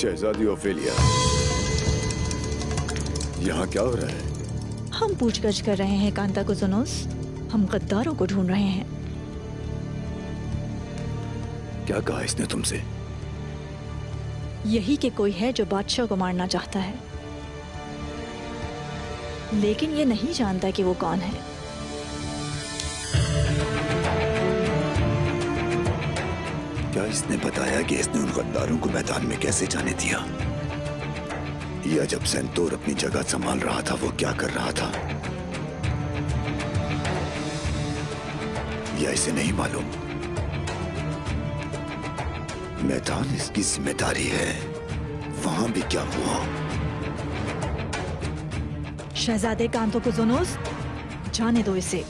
शहजादी Ophelia, यहाँ क्या हो रहा है? हम पूछगछ कर रहे हैं कांता कुजुनोस। हम गद्दारों को ढूंढ रहे हैं। क्या कहा इसने तुमसे? यही कि कोई है जो बादशाह को मारना चाहता है, लेकिन ये नहीं जानता कि वो कौन है। क्या इसने बताया कि इसने उन गद्दारों को मैदान में कैसे जाने दिया? या जब सेंतोर अपनी जगह संभाल रहा था वो क्या कर रहा था? या इसे नहीं मालूम? मैदान इसकी जिम्मेदारी है। वहां भी क्या हुआ? शहजादे कांतो कुजुनोस, जाने दो इसे।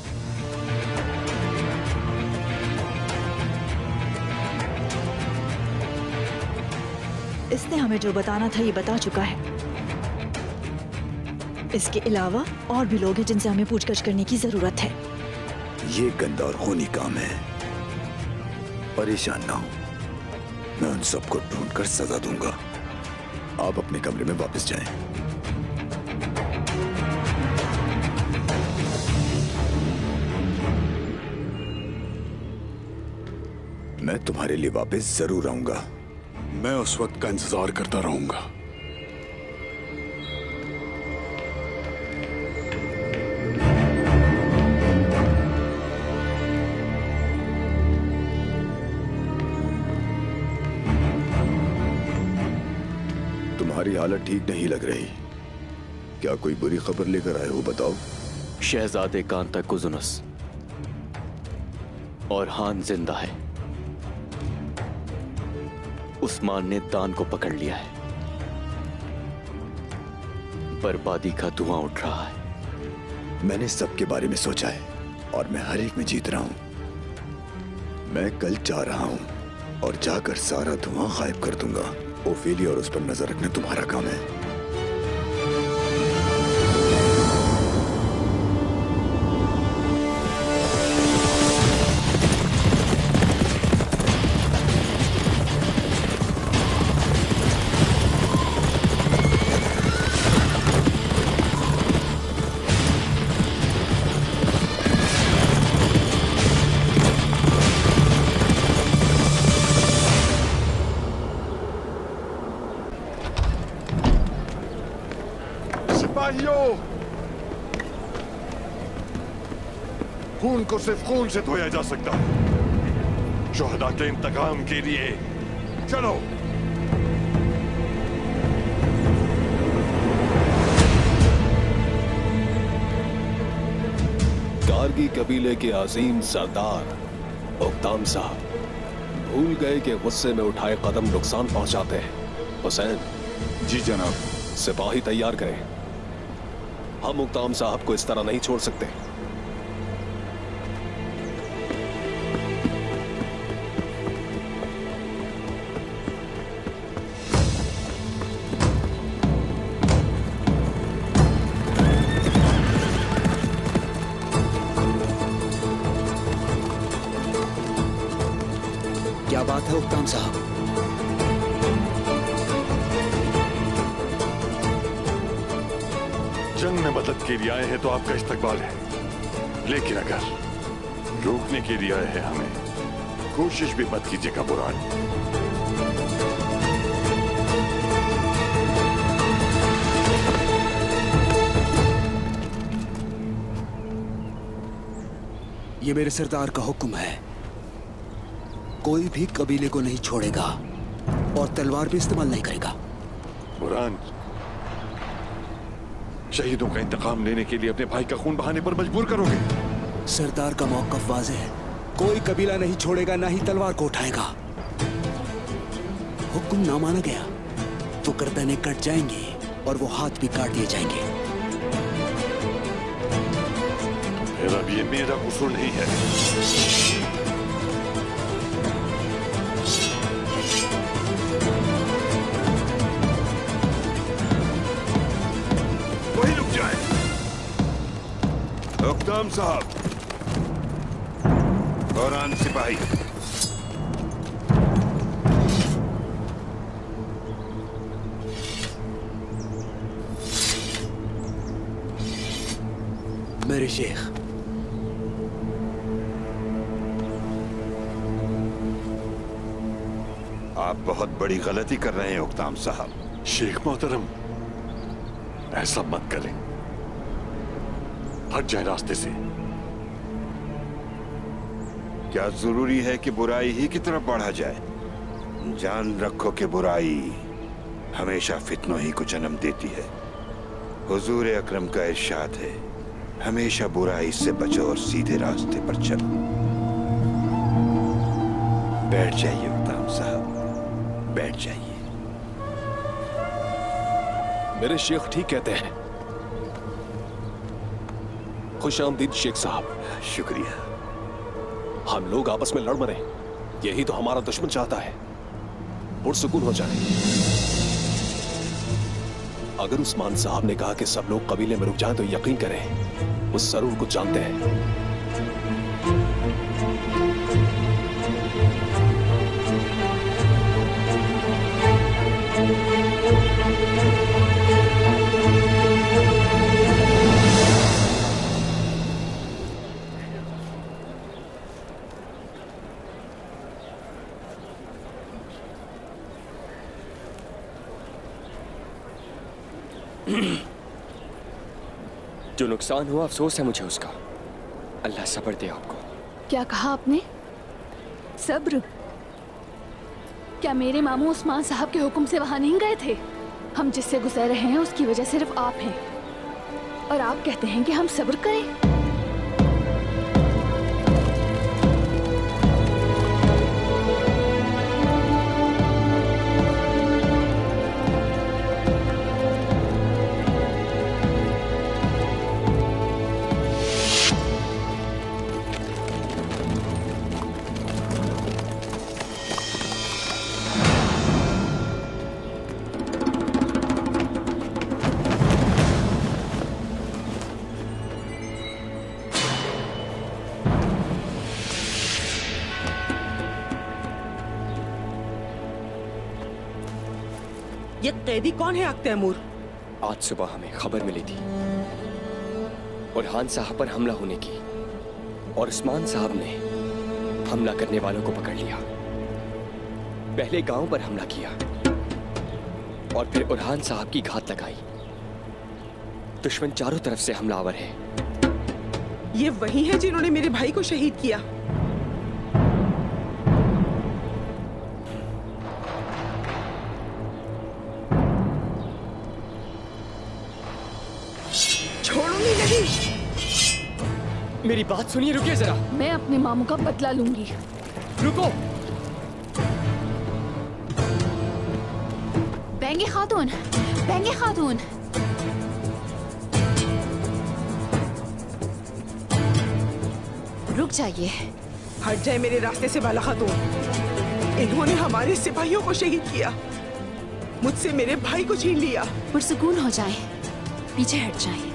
इसने हमें जो बताना था ये बता चुका है। इसके अलावा और भी लोग हैं जिनसे हमें पूछगछ करने की जरूरत है। ये गंदा और खूनी काम है। परेशान ना हो, मैं उन सबको ढूंढकर सजा दूंगा। आप अपने कमरे में वापस जाएं। मैं तुम्हारे लिए वापस जरूर आऊंगा। मैं उस वक्त का इंतजार करता रहूंगा। तुम्हारी हालत ठीक नहीं लग रही। क्या कोई बुरी खबर लेकर आए हो? बताओ। शहजादे कांता कुजुनस और हान जिंदा है। उस्मान ने दान को पकड़ लिया है। बर्बादी का धुआं उठ रहा है। मैंने सबके बारे में सोचा है और मैं हर एक में जीत रहा हूं। मैं कल जा रहा हूं और जाकर सारा धुआं गायब कर दूंगा। ओफेलिया और उस पर नजर रखना तुम्हारा काम है। खून को सिर्फ खून से धोया जा सकता है। शुहदा के इंतकाम के लिए चलो। कारगी कबीले के अजीम सरदार उक्ताम साहब भूल गए कि गुस्से में उठाए कदम नुकसान पहुंचाते हैं। हुसैन जी जनाब। सिपाही तैयार करें। हम उक्ताम साहब को इस तरह नहीं छोड़ सकते। क्या बात है उक्ताम साहब? जंग में मदद के लिए आए हैं तो आपका इस्तकबाल है, लेकिन अगर रोकने के लिए आए हैं हमें, कोशिश भी मत कीजिएगा बुरान। ये मेरे सरदार का हुक्म है। कोई भी कबीले को नहीं छोड़ेगा और तलवार भी इस्तेमाल नहीं करेगा। बुरान, शहीदों का इंतकाम लेने के लिए अपने भाई का खून बहाने पर मजबूर करोगे? सरदार का मौक़िफ़ वाज़ेह है। कोई कबीला नहीं छोड़ेगा, ना ही तलवार को उठाएगा। हुक्म ना माना गया तो गर्दनें कट जाएंगी और वो हाथ भी काट दिए जाएंगे। फिर अब ये मेरा कसूर नहीं है। वही रुक जाए। उक्ताम साहब और आन सिपाही, मेरे शेख। आप बहुत बड़ी गलती कर रहे हैं उक्ताम साहब। शेख मोहतरम, ऐसा मत करें, हट जाए रास्ते से। क्या जरूरी है कि बुराई ही की तरफ बढ़ा जाए? जान रखो कि बुराई हमेशा फितनों ही को जन्म देती है। हुजूर अकरम का इरशाद है, हमेशा बुराई से बचो और सीधे रास्ते पर चलो। बैठ जाइए उक्ताम साहब, बैठ जाइए। मेरे शेख ठीक कहते हैं। खुश आमदीद शेख साहब। शुक्रिया। हम लोग आपस में लड़ मरे, यही तो हमारा दुश्मन चाहता है। पुरसुकून हो जाए। अगर उस्मान साहब ने कहा कि सब लोग कबीले में रुक जाएं तो यकीन करें, वो जरूर कुछ जानते हैं। जो नुकसान हुआ अफसोस है मुझे उसका। अल्लाह सब्र दे आपको। क्या कहा आपने? सब्र? क्या मेरे मामू उस्मान साहब के हुक्म से वहां नहीं गए थे? हम जिससे गुजर रहे हैं उसकी वजह सिर्फ आप हैं, और आप कहते हैं कि हम सब्र करें। ये कैदी कौन है तैमूर? आज सुबह हमें खबर मिली थी बुरहान साहब पर हमला होने की, और उस्मान साहब ने हमला करने वालों को पकड़ लिया। पहले गांव पर हमला किया और फिर बुरहान साहब की घात लगाई। दुश्मन चारों तरफ से हमलावर है। ये वही है जिन्होंने मेरे भाई को शहीद किया। छोड़ूंगी नहीं। मेरी बात सुनिए, रुकिए जरा। मैं अपने मामू का बदला लूंगी। रुको। बेंगे खातून, बेंगे खातून। रुक जाइए। हट जाए मेरे रास्ते से बाला खातून। इन्होंने हमारे सिपाहियों को शहीद किया, मुझसे मेरे भाई को छीन लिया। पुरसुकून हो जाए, पीछे हट जाए।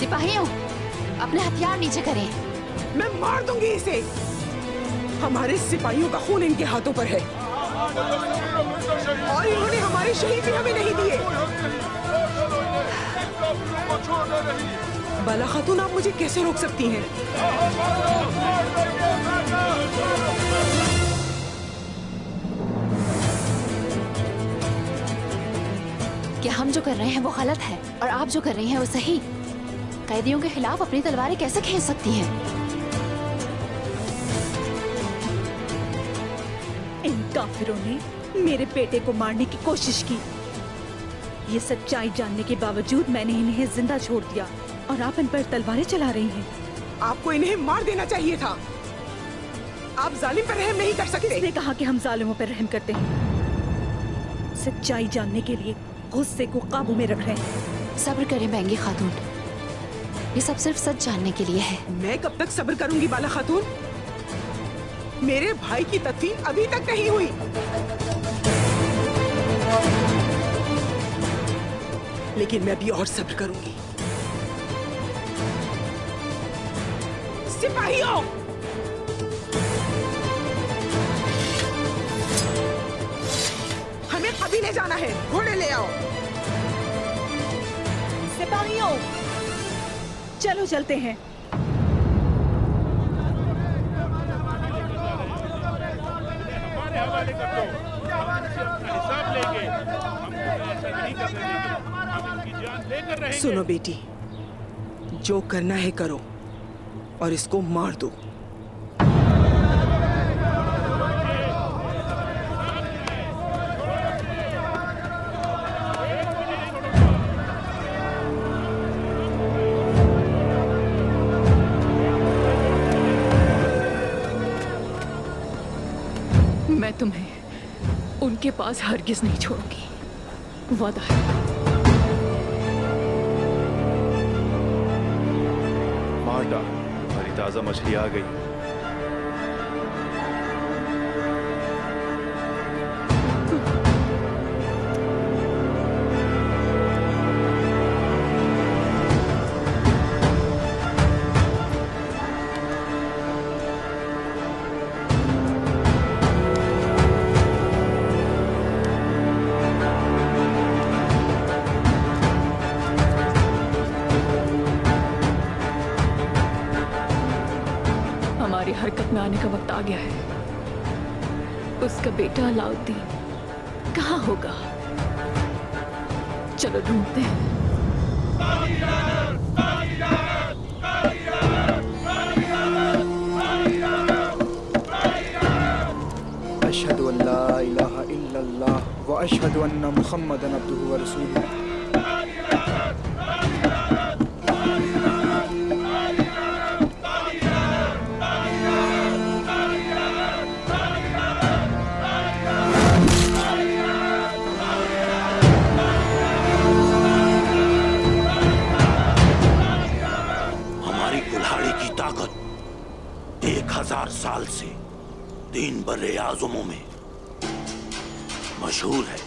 सिपाहियों, अपने हथियार नीचे करें। मैं मार दूंगी इसे। हमारे सिपाहियों का खून इनके हाथों पर है, और इन्होंने हमारे शहीद भी हमें नहीं दिए। बाला खातून, आप मुझे कैसे रोक सकती हैं? क्या हम जो कर रहे हैं वो गलत है और आप जो कर रही हैं वो सही? कैदियों के खिलाफ अपनी तलवारें कैसे खींच सकती हैं? इन काफिरों ने मेरे बेटे को मारने की कोशिश की। ये सच्चाई जानने के बावजूद मैंने इन्हें जिंदा छोड़ दिया, और आप इन पर तलवारें चला रही हैं। आपको इन्हें मार देना चाहिए था। आप जालिम पर रहम नहीं कर सकते। किसने कहा कि हम जालिमों पर रहम करते हैं? सच्चाई जानने के लिए गुस्से को काबू में रख रहे हैं। सब्र करें बेंगी खातून, ये सब सिर्फ सच जानने के लिए है। मैं कब तक सब्र करूंगी बाला खातून? मेरे भाई की तदफीन अभी तक नहीं हुई। लेकिन मैं भी और सब्र करूंगी। सिपाहियों, हमें कबीले जाना है। घोड़े ले आओ। सिपाहियों, चलो चलते हैं। सुनो बेटी, जो करना है करो और इसको मार दो। मैं तुम्हें उनके पास हरगिज नहीं छोड़ूंगी, वादा है। मार्टा, हमारी ताजा मछली आ गई। हमारी हरकत में आने का वक्त आ गया है। उसका बेटा अलाउद्दीन कहाँ होगा? चलो ढूंढते हैं। अशहदु अल्ला इलाहा इल्लल्लाह व अशहदु अन्ना मुहम्मदन अब्दुहु व रसूलुहु। ताकत 1000 साल से 3 बर्रे आज़मों में मशहूर है,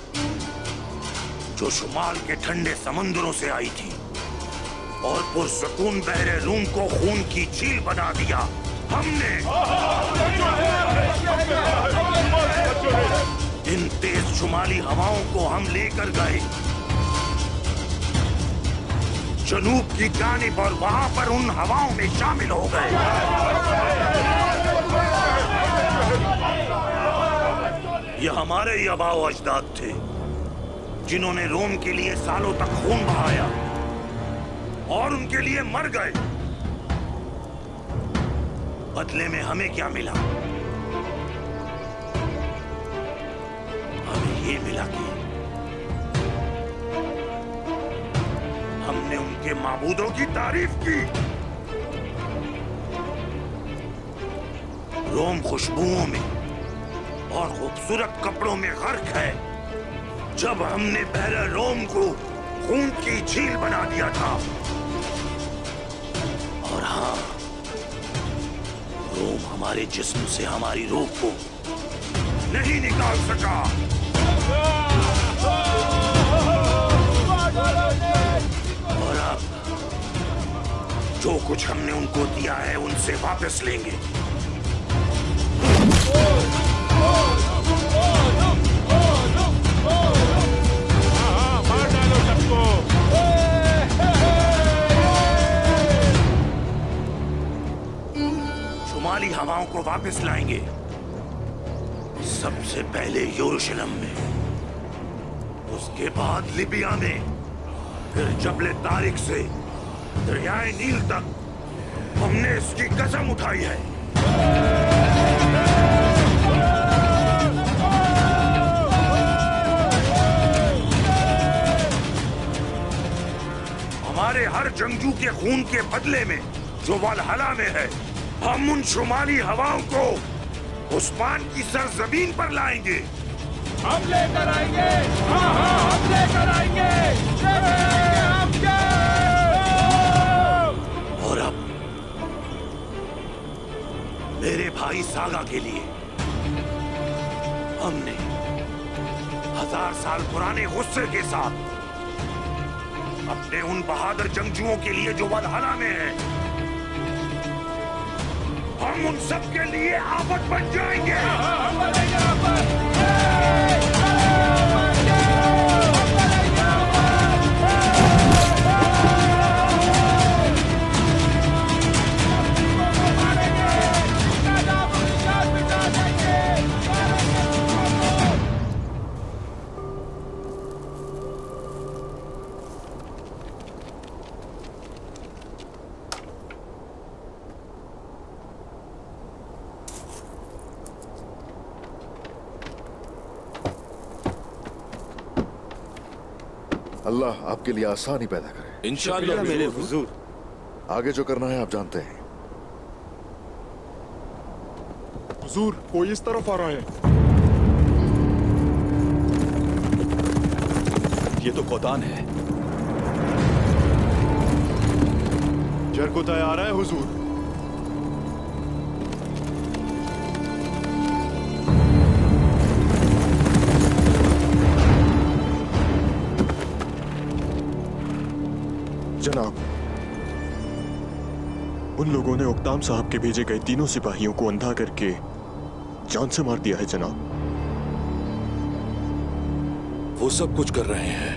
जो शुमाल के ठंडे समंदरों से आई थी और पुरसकून बहरे रूम को खून की झील बना दिया। हमने इन तेज शुमाली हवाओं को हम लेकर गए जनूब की जानिब और वहां पर उन हवाओं में शामिल हो गए। ये हमारे ही आबाओ अजदाद थे जिन्होंने रोम के लिए सालों तक खून बहाया और उनके लिए मर गए। बदले में हमें क्या मिला? हमें ये मिला कि हमने उनके माबूदों की तारीफ की। रोम खुशबुओं में और खूबसूरत कपड़ों में गर्क है। जब हमने बहरे रोम को खून की झील बना दिया था, और हाँ, रोम हमारे जिस्म से हमारी रूह को नहीं निकाल सका। और अब जो कुछ हमने उनको दिया है उनसे वापस लेंगे। मार डालो सबको। शुमाली हवाओं को वापस लाएंगे, सबसे पहले यरूशलेम में, उसके बाद लिबिया में, फिर जबले तारिक से दरियाए नील तक। हमने इसकी कसम उठाई है। हमारे हर जंगजू के खून के बदले में जो वल्हला में है, हम उन शुमाली हवाओं को उस्मान की सरजमीन पर लाएंगे। हम लेकर आएंगे। हाँ हाँ, हम लेकर आएंगे। और अब मेरे भाई सागा के लिए हमने 1000 साल पुराने गुस्से के साथ अपने उन बहादुर जंगजुओं के लिए जो वल्हला में है, हम उन सब के लिए आफत बन जाएंगे। हम बनेंगे आफत। अल्लाह आपके लिए आसानी पैदा करे। इंशाअल्लाह मेरे हुजूर। आगे जो करना है आप जानते हैं। हुजूर, कोई इस तरफ आ रहा है। ये तो कोतान है। जरकुताय आ रहा है हुजूर। जनाब, उन लोगों ने उक्ताम साहब के भेजे गए तीनों सिपाहियों को अंधा करके जान से मार दिया है जनाब। वो सब कुछ कर रहे हैं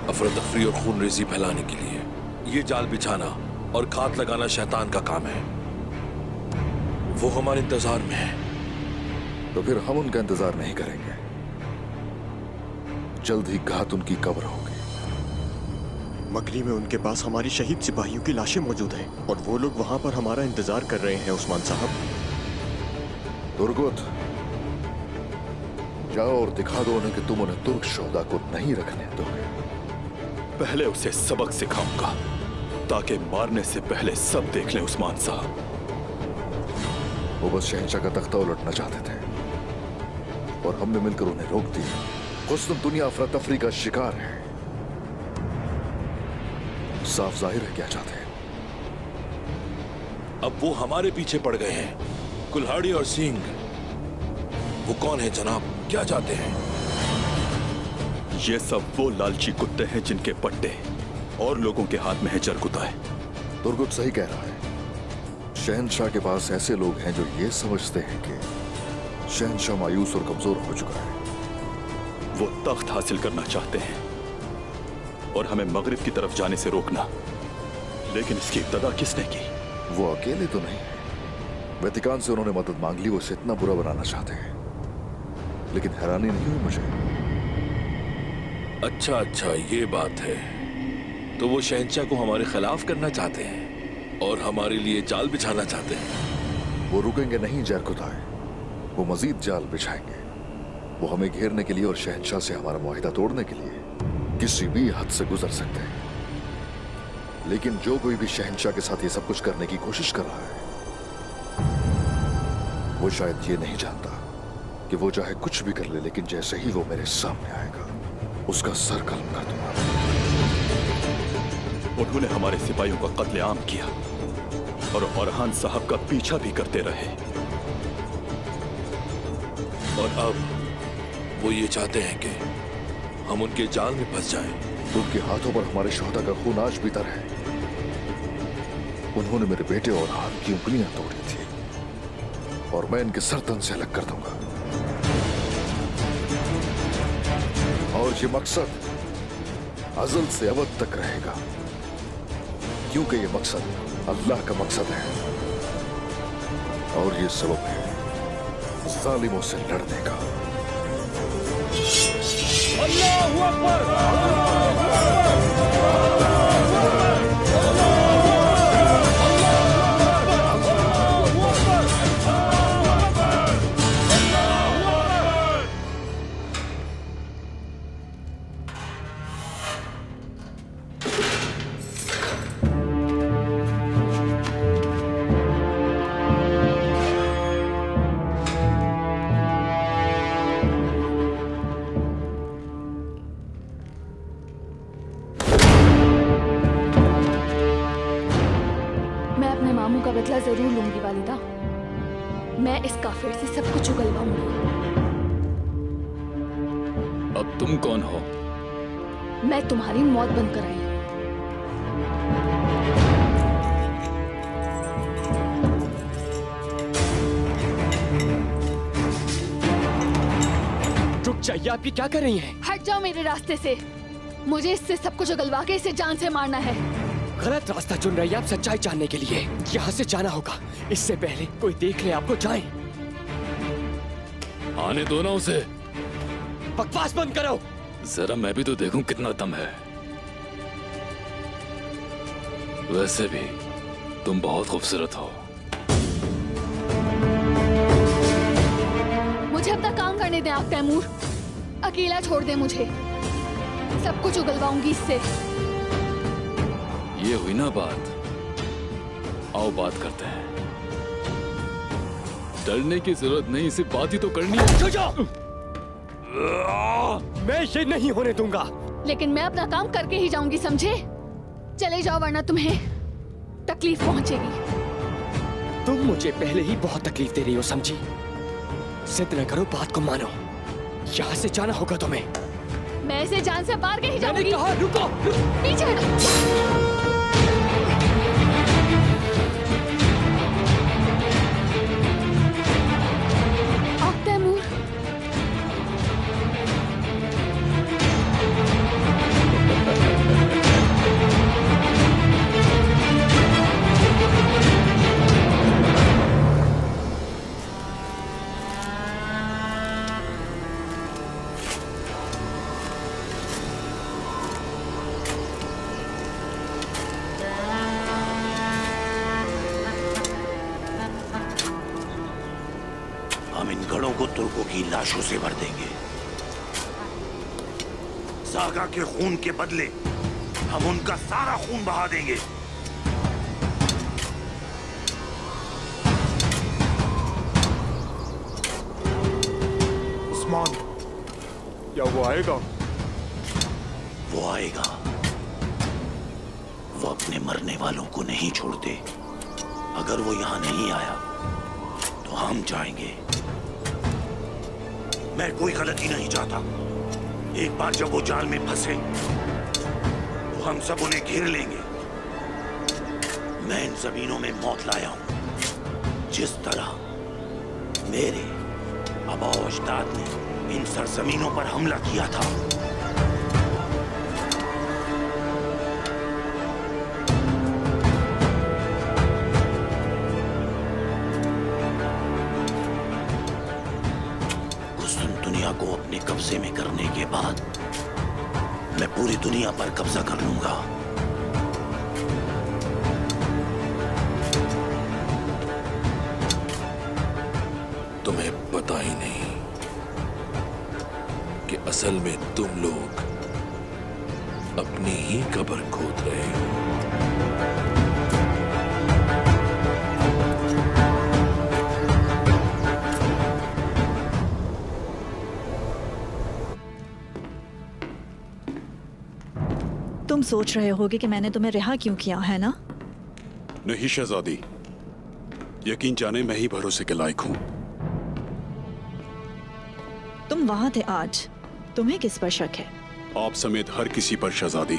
अफरा तफरी और खून रेजी फैलाने के लिए। ये जाल बिछाना और घात लगाना शैतान का काम है। वो हमारे इंतजार में है। तो फिर हम उनका इंतजार नहीं करेंगे। जल्द ही घात उनकी कब्र होगी। मकली में उनके पास हमारी शहीद सिपाहियों की लाशें मौजूद हैं और वो लोग वहां पर हमारा इंतजार कर रहे हैं उस्मान साहब। तुर्गुत, जाओ और दिखा दो उन्हें कि तुम उन्हें तुर्क शोहदा को नहीं रखने दोगे। पहले उसे सबक सिखाऊंगा ताकि मारने से पहले सब देख लें उस्मान साहब। वो बस शहंशाह का तख्ता उलटना चाहते थे और हमने मिलकर उन्हें रोक दिया। कुस्तुम दुनिया अफरा तफरी का शिकार है। साफ जाहिर है क्या चाहते हैं। अब वो हमारे पीछे पड़ गए हैं। कुल्हाड़ी और सिंह, वो कौन है जनाब? क्या चाहते हैं? ये सब वो लालची कुत्ते हैं जिनके पट्टे और लोगों के हाथ में है जरकुताय। तुर्गुत सही कह रहा है। शहंशाह के पास ऐसे लोग हैं जो ये समझते हैं कि शहंशाह मायूस और कमजोर हो चुका है। वो तख्त हासिल करना चाहते हैं और हमें मगरिब की तरफ जाने से रोकना। लेकिन इसकी इब्तदा किसने की? वो अकेले तो नहीं है। वेतिकान से उन्होंने मदद मांग ली। वो इसे इतना बुरा बनाना चाहते हैं। लेकिन हैरानी नहीं हुई मुझे। अच्छा, ये बात है। तो वो शहंशाह को हमारे खिलाफ करना चाहते हैं और हमारे लिए जाल बिछाना चाहते हैं। वो रुकेंगे नहीं जरकुताय। वो मजीद जाल बिछाएंगे। वो हमें घेरने के लिए और शहंशाह से हमारा मुआहिदा तोड़ने के लिए किसी भी हद से गुजर सकते हैं। लेकिन जो कोई भी शहंशाह के साथ ये सब कुछ करने की कोशिश कर रहा है, वो शायद ये नहीं जानता कि वो चाहे कुछ भी कर ले, लेकिन जैसे ही वो मेरे सामने आएगा उसका सर कलम कर दूंगा। उन्होंने हमारे सिपाहियों का कत्लेआम किया और औरहान साहब का पीछा भी करते रहे। और अब वो ये चाहते हैं कि हम उनके जाल में फंस जाएं। उनके हाथों पर हमारे शोहदा का खून आज भी तर है। उन्होंने मेरे बेटे और हाथ की उंगलियां तोड़ी थी और मैं इनके सरतन से अलग कर दूंगा। और ये मकसद अज़ल से अबद तक रहेगा, क्योंकि ये मकसद अल्लाह का मकसद है और ये सबब है जालिमों से लड़ने का। अल्लाहू अकबर। बदला जरूर लूंगी वालिदा। मैं इस काफिर से सब कुछ उगलवाऊंगी। अब तुम कौन हो? मैं तुम्हारी मौत बनकर आई हूं। रुक जाइए, आप ये क्या कर रही हैं? हट जाओ मेरे रास्ते से। मुझे इससे सब कुछ उगलवा के इसे जान से मारना है। गलत रास्ता चुन रही है आप सच्चाई जानने के लिए। यहाँ से जाना होगा, इससे पहले कोई देख ले आपको। जाएं। आने दो ना उसे। बकवास बंद करो। जरा मैं भी तो देखूं कितना दम है। वैसे भी तुम बहुत खूबसूरत हो। मुझे अपना काम करने दें आप तैमूर। अकेला छोड़ दें मुझे। सब कुछ उगलवाऊंगी इससे। ये हुई ना बात, आओ बात करते हैं। डरने की जरूरत नहीं, सिर्फ बात ही तो करनी है। मैं ये नहीं होने दूंगा। लेकिन मैं अपना काम करके ही जाऊंगी, समझे? चले जाओ वरना तुम्हें तकलीफ पहुंचेगी। तुम मुझे पहले ही बहुत तकलीफ दे रही हो, समझी? जिद न करो, बात को मानो। यहाँ से जाना होगा तुम्हें। मैं इसे जान से मार के ही जाऊंगी। मैंने कहा रुको। पीछे हटो। तुर्कों की लाशों से भर देंगे। सागा के खून के बदले हम उनका सारा खून बहा देंगे। उस्मान, क्या वो आएगा? वो आएगा। वो अपने मरने वालों को नहीं छोड़ते। अगर वो यहां नहीं आया तो हम जाएंगे। मैं कोई गलती नहीं चाहता। एक बार जब वो जाल में फंसे तो हम सब उन्हें घेर लेंगे। मैं इन जमीनों में मौत लाया हूं, जिस तरह मेरे आबाओ अजदाद ने इन सरजमीनों पर हमला किया था। को अपने कब्जे में करने के बाद मैं पूरी दुनिया पर कब्जा कर लूंगा। तुम्हें पता ही नहीं कि असल में तुम लोग अपनी ही कब्र खोद रहे हो। तुम सोच रहे होगे कि मैंने तुम्हें रिहा क्यों किया, है ना? नहीं शहजादी, यकीन जाने मैं ही भरोसे के लायक हूं। तुम वहां थे आज, तुम्हें किस पर शक है? आप समेत हर किसी पर शहजादी।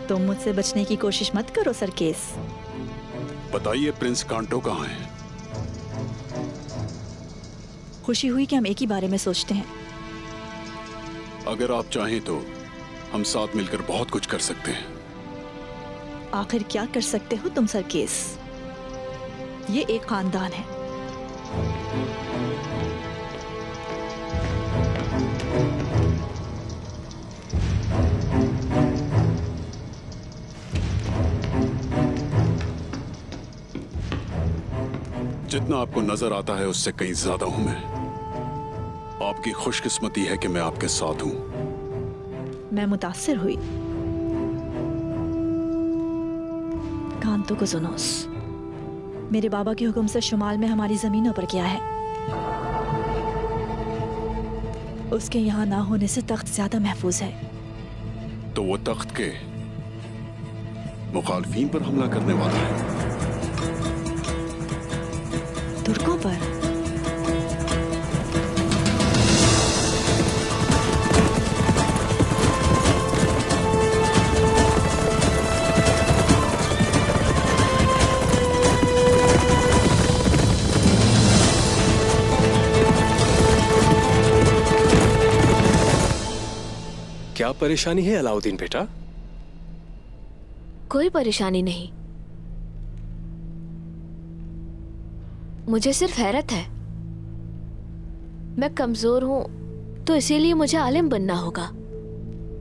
तुम मुझसे बचने की कोशिश मत करो सरकेस। बताइए प्रिंस कांटो कहाँ है? खुशी हुई कि हम एक ही बारे में सोचते हैं। अगर आप चाहें तो हम साथ मिलकर बहुत कुछ कर सकते हैं। आखिर क्या कर सकते हो तुम सरकेस? ये एक खानदान है। जितना आपको नजर आता है उससे कहीं ज्यादा हूं मैं। आपकी खुशकिस्मती है कि मैं आपके साथ हूं। मैं मुतासिर हुई। कांतो को सुनोस, मेरे बाबा के हुक्म से शुमाल में हमारी जमीनों पर क्या है? उसके यहाँ ना होने से तख्त ज्यादा महफूज है। तो वो तख्त के मुखालफीन पर हमला करने वाला है। तुर्कों पर? क्या परेशानी है अलाउद्दीन बेटा? कोई परेशानी नहीं, मुझे सिर्फ हैरत है। मैं कमजोर हूं तो इसीलिए मुझे आलिम बनना होगा।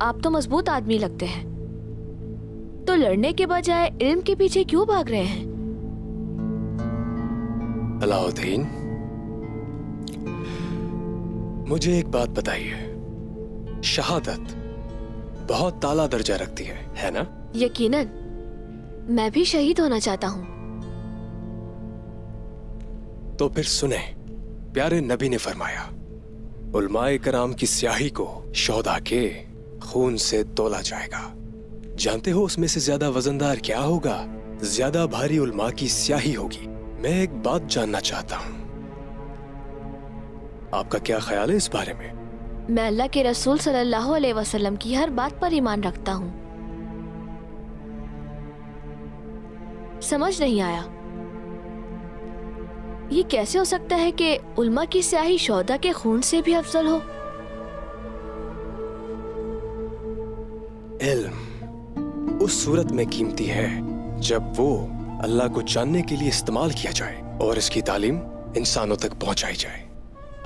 आप तो मजबूत आदमी लगते हैं, तो लड़ने के बजाय इल्म के पीछे क्यों भाग रहे हैं? अलाउद्दीन, मुझे एक बात बताइए, शहादत बहुत ताला दर्जा रखती है ना? यकीनन, मैं भी शहीद होना चाहता हूँ। तो फिर सुने, प्यारे नबी ने फरमाया, उलमाए कराम की स्याही को शोधा के खून से तोला जाएगा। जानते हो उसमें से ज्यादा वजनदार क्या होगा? ज्यादा भारी उलमा की स्याही होगी। मैं एक बात जानना चाहता हूँ, आपका क्या ख्याल है इस बारे में? मैं अल्लाह के रसूल सल्लल्लाहु अलैहि वसल्लम की हर बात पर ईमान रखता हूँ। समझ नहीं आया, ये कैसे हो सकता है कि उल्मा की स्याही शोहदा के खून से भी अफजल हो? इल्म उस सूरत में कीमती है जब वो अल्लाह को जानने के लिए इस्तेमाल किया जाए और इसकी तालीम इंसानों तक पहुंचाई जाए।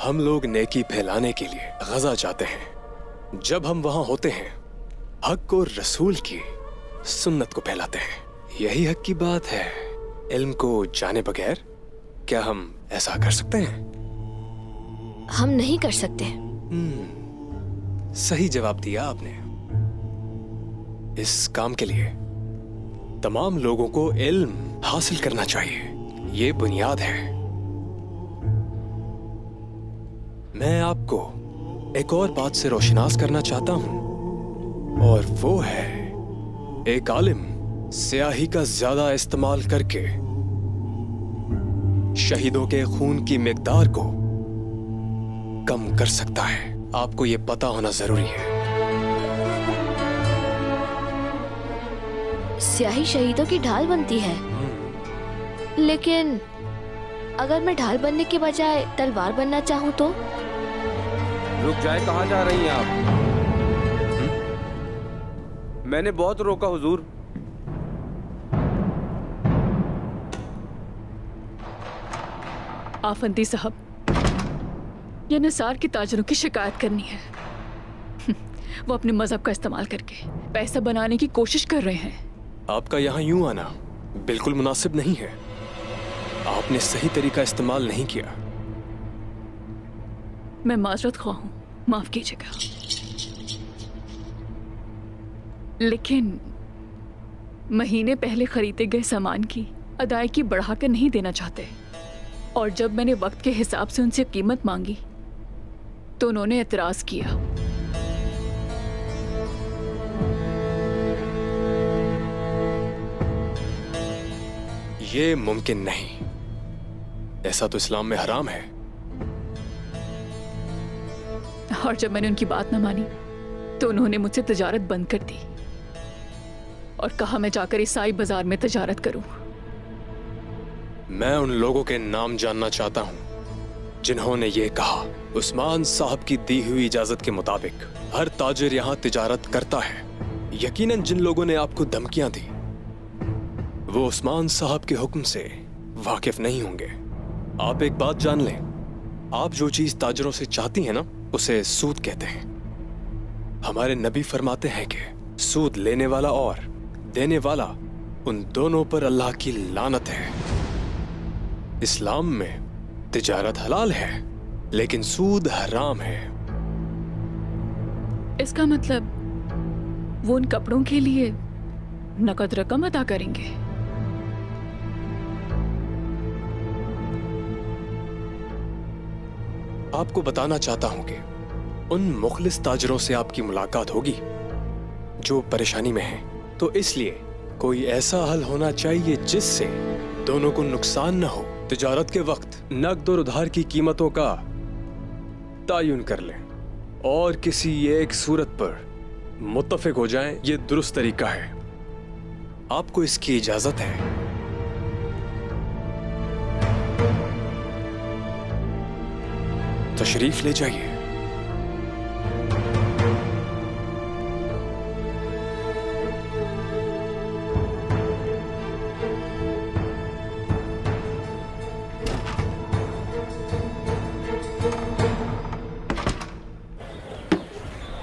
हम लोग नेकी फैलाने के लिए गजा जाते हैं। जब हम वहां होते हैं, हक और रसूल की सुन्नत को फैलाते हैं। यही हक की बात है। इल्म को जाने बगैर क्या हम ऐसा कर सकते हैं? हम नहीं कर सकते। सही जवाब दिया आपने। इस काम के लिए तमाम लोगों को इल्म हासिल करना चाहिए, ये बुनियाद है। मैं आपको एक और बात से रोशनास करना चाहता हूं, और वो है एक आलिम स्याही का ज्यादा इस्तेमाल करके शहीदों के खून की मिकदार को कम कर सकता है। आपको ये पता होना जरूरी है। स्याही शहीदों की ढाल बनती है, लेकिन अगर मैं ढाल बनने के बजाय तलवार बनना चाहूँ तो? रुक जाए, कहाँ जा रही हैं आप? मैंने बहुत रोका हुजूर। आफंदी साहब, ये निसार के ताजरों की शिकायत करनी है। वो अपने मजहब का इस्तेमाल करके पैसा बनाने की कोशिश कर रहे हैं। आपका यहाँ यूं आना बिल्कुल मुनासिब नहीं है। आपने सही तरीका इस्तेमाल नहीं किया। मैं माजरत ख्वाह हूँ, माफ कीजिएगा। लेकिन महीने पहले खरीदे गए सामान की अदायगी बढ़ाकर नहीं देना चाहते, और जब मैंने वक्त के हिसाब से उनसे कीमत मांगी तो उन्होंने एतराज किया। ये मुमकिन नहीं, ऐसा तो इस्लाम में हराम है। और जब मैंने उनकी बात न मानी तो उन्होंने मुझसे तिजारत बंद कर दी और कहा मैं जाकर ईसाई बाजार में तिजारत करूं। मैं उन लोगों के नाम जानना चाहता हूं जिन्होंने ये कहा। उस्मान साहब की दी हुई इजाजत के मुताबिक हर ताजिर यहाँ तिजारत करता है। यकीनन जिन लोगों ने आपको धमकियां दी वो उस्मान साहब के हुक्म से वाकिफ नहीं होंगे। आप एक बात जान लें, आप जो चीज ताजिरों से चाहती हैं ना, उसे सूद कहते हैं। हमारे नबी फरमाते हैं कि सूद लेने वाला और देने वाला, उन दोनों पर अल्लाह की लानत है। इस्लाम में तिजारत हलाल है, लेकिन सूद हराम है। इसका मतलब वो उन कपड़ों के लिए नकद रकम अदा करेंगे। आपको बताना चाहता हूं कि उन मुखलिस ताजरों से आपकी मुलाकात होगी जो परेशानी में हैं। तो इसलिए कोई ऐसा हल होना चाहिए जिससे दोनों को नुकसान न हो। तिजारत के वक्त नकद और उधार की कीमतों का तायुन कर लें और किसी एक सूरत पर मुत्तफिक हो जाएं। ये दुरुस्त तरीका है। आपको इसकी इजाजत है। तशरीफ ले जाइए।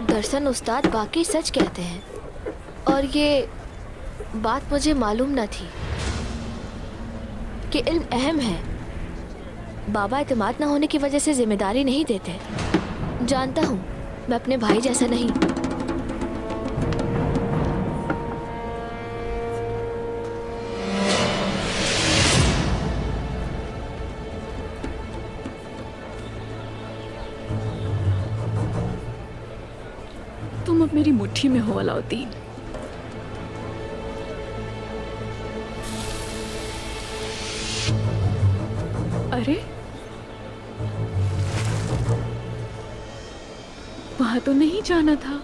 दरअसल उस्ताद वाकई सच कहते हैं, और ये बात मुझे मालूम न थी कि इल्म अहम है। बाबा एतमाद न होने की वजह से जिम्मेदारी नहीं देते। जानता हूँ मैं अपने भाई जैसा नहीं। तुम अब मेरी मुट्ठी में हो अलाउद्दीन। अरे वहां तो नहीं जाना था।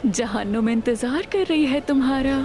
जहान्नुम इंतजार कर रही है तुम्हारा।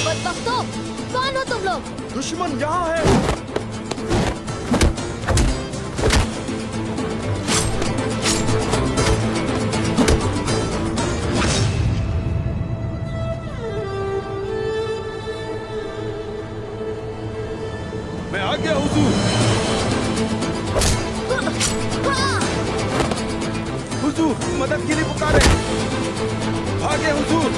बदबख्तों, कौन हो तुम लोग? दुश्मन यहाँ है। मैं आ गया हुजूर। हुजूर मदद के लिए पुकारे। भागे हुजूर।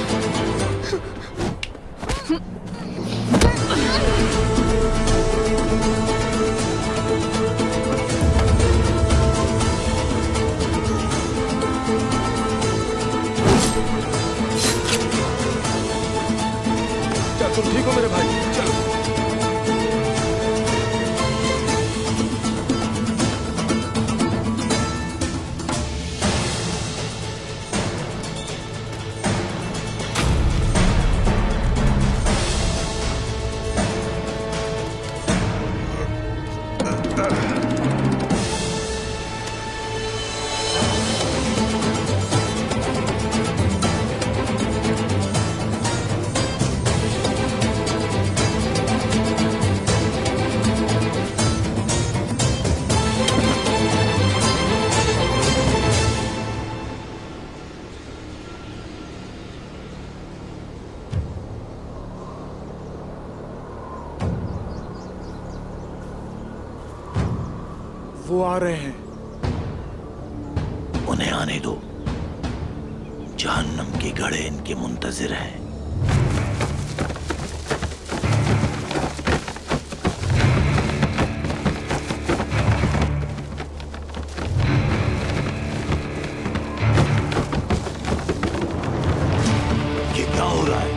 क्या तुम ठीक हो मेरे भाई? चलो। वो आ रहे हैं। उन्हें आने दो। जहन्नम के घड़े इनके मुंतजिर हैं। ये क्या हो रहा है?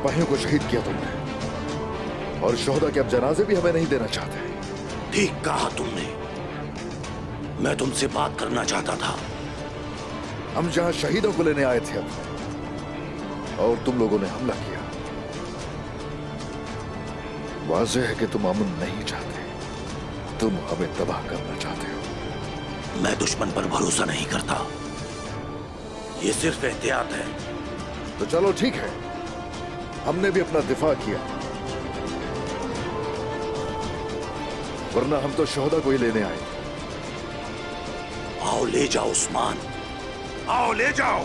सिपाहियों को शहीद किया तुमने, और शोहदा के अब जनाजे भी हमें नहीं देना चाहते। ठीक कहा तुमने। मैं तुमसे बात करना चाहता था। हम जहां शहीदों को लेने आए थे अपने, और तुम लोगों ने हमला किया। वाज़ेह है कि तुम अमन नहीं चाहते, तुम हमें तबाह करना चाहते हो। मैं दुश्मन पर भरोसा नहीं करता, ये सिर्फ एहतियात है। तो चलो ठीक है, हमने भी अपना दिफा किया, वरना हम तो शोहदा को ही लेने आए। आओ ले जाओ उस्मान, आओ ले जाओ।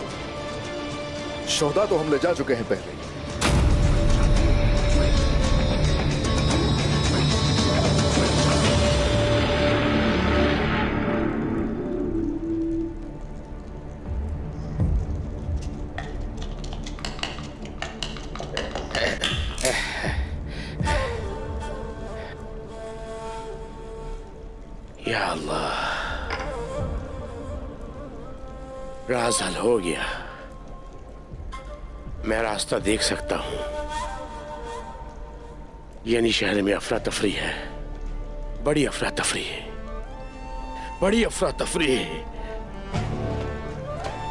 शोहदा तो हम ले जा चुके हैं पहले। या अल्लाह, राज हल हो गया। मैं रास्ता देख सकता हूं। यानी शहर में अफरा तफरी है, बड़ी अफरा तफरी है, बड़ी अफरा तफरी है।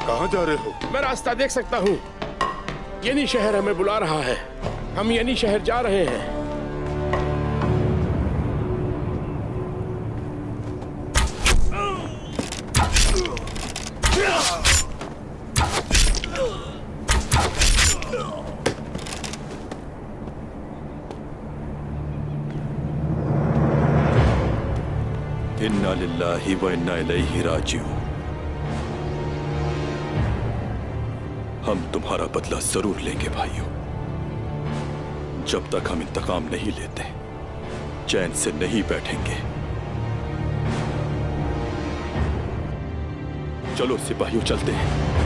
कहां जा रहे हो? मैं रास्ता देख सकता हूं। यानी शहर हमें बुला रहा है, हम यानी शहर जा रहे हैं। इन्ना लिल्लाहि व इन्ना इलैहि राजिऊन। हम तुम्हारा बदला जरूर लेंगे भाइयों। जब तक हम इंतकाम नहीं लेते, चैन से नहीं बैठेंगे। चलो सिपाहियों, चलते हैं।